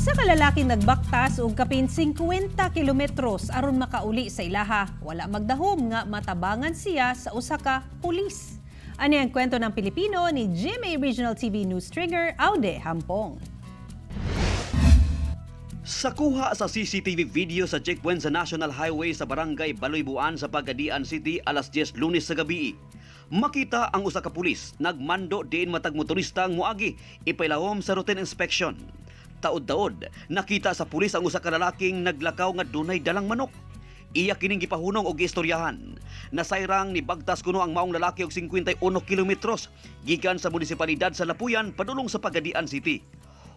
Usa ka lalaki nagbaktas og kapin 50 kilometros aron makauli sa ilaha. Wala magdahom nga matabangan siya sa usa ka pulis. Ani ang kwento ng Pilipino ni GMA Regional TV News Trigger Aude Hampong. Sa kuha sa CCTV video sa checkpoint sa National Highway sa Barangay Baloy-Buan sa Pagadian City alas 10 Lunes sa gabi, makita ang usa ka pulis nagmando diin matag motorista ang moagi ipailawom sa routine inspection. Taod-taod, nakita sa pulis ang usa ka lalaking naglakaw nga dunay dalang manok. Iya kining gipahunong og istoryahan. Nasayrang ni bagtas kuno ang maong lalaki og 51 kilometros gikan sa munisipalidad sa Lapuyan padulong sa Pagadian City.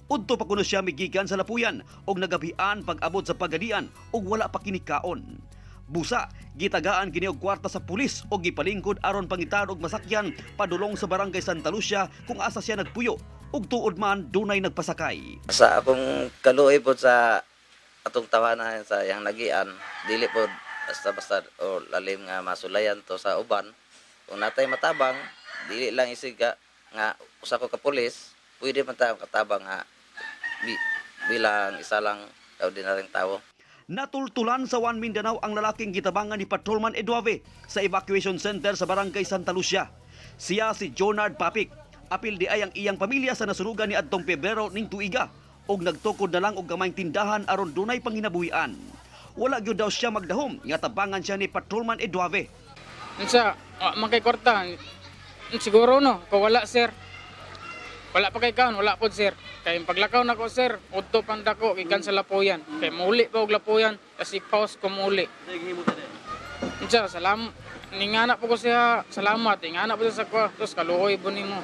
Udto pa kuno siya migikan sa Lapuyan og nagabian pag-abot sa Pagadian og wala pa kini kaon. Busa, gitagaan kini og kwarta sa pulis og gipalingkod aron pangitan og masakyan padulong sa Barangay Santa Lucia kung asa siya nagpuyo ug tuod man dunay nagpasakay. Sa akong kaluoy po sa atong tawanan sa yang lagian, dili po basta-basta o lalim nga masulayan to sa uban. Kung natay matabang, dili lang isiga nga usa ko ka pulis, pwede man ta katabang nga bilang isa lang ordinaryong tawo. Natultulan sa One Mindanao ang lalaking gitabangan ni Patrolman Eduave sa evacuation center sa Barangay Santa Lucia. Siya si Jonard Papik. Apil di ay ang iyang pamilya sa nasurugan ni adtong Pebrero ning tuiga og nagtukod na lang og gamayng tindahan aron dunay panginabuhian. Wala gyud daw siya magdahom nga tabangan siya ni Patrolman Eduave. Unsa, man kay kwarta. Siguro no, kung wala sir. Wala pa kay kaon, wala pod sir. Kay paglakaw nako sir, udto pandako gikan sa Lapuyan. Kay muli pa og Lapuyan kasi pause ko muli. Unsa, ningana po ko siya, salamat. Ingana po siya sa kwa, tos kaluoy po nimo.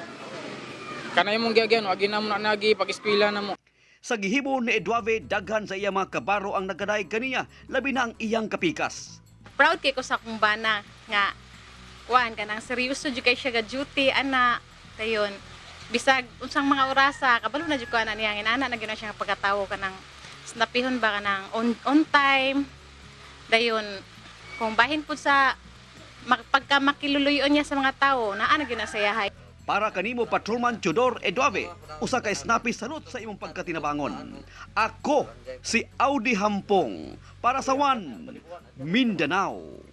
Kanay mong gyagyan, wagi na mo na nagi pag-eskwela na mo. Sa gihimo ni Eduave, daghan sa iya mga kabaro ang nagkadaig kaniya, labi na ang iyang kapikas. Proud kay ko sa akong bana nga kuan kanang seryoso jud kay siya ga duty ana dayon. Bisag unsang mga orasa kabalo na jud ko ana niya inana na gyud siya pagkatawo kanang snapihon ba kanang on time. Dayon kung bahin pud sa pagka makiluluyon niya sa mga tao naa na gyud na sayahay. Para kanimo Patrolman Chodor Eduave, usa ka snappy salute sa imong pagkatinabangon. Ako si Aude Hampong para sa One Mindanao.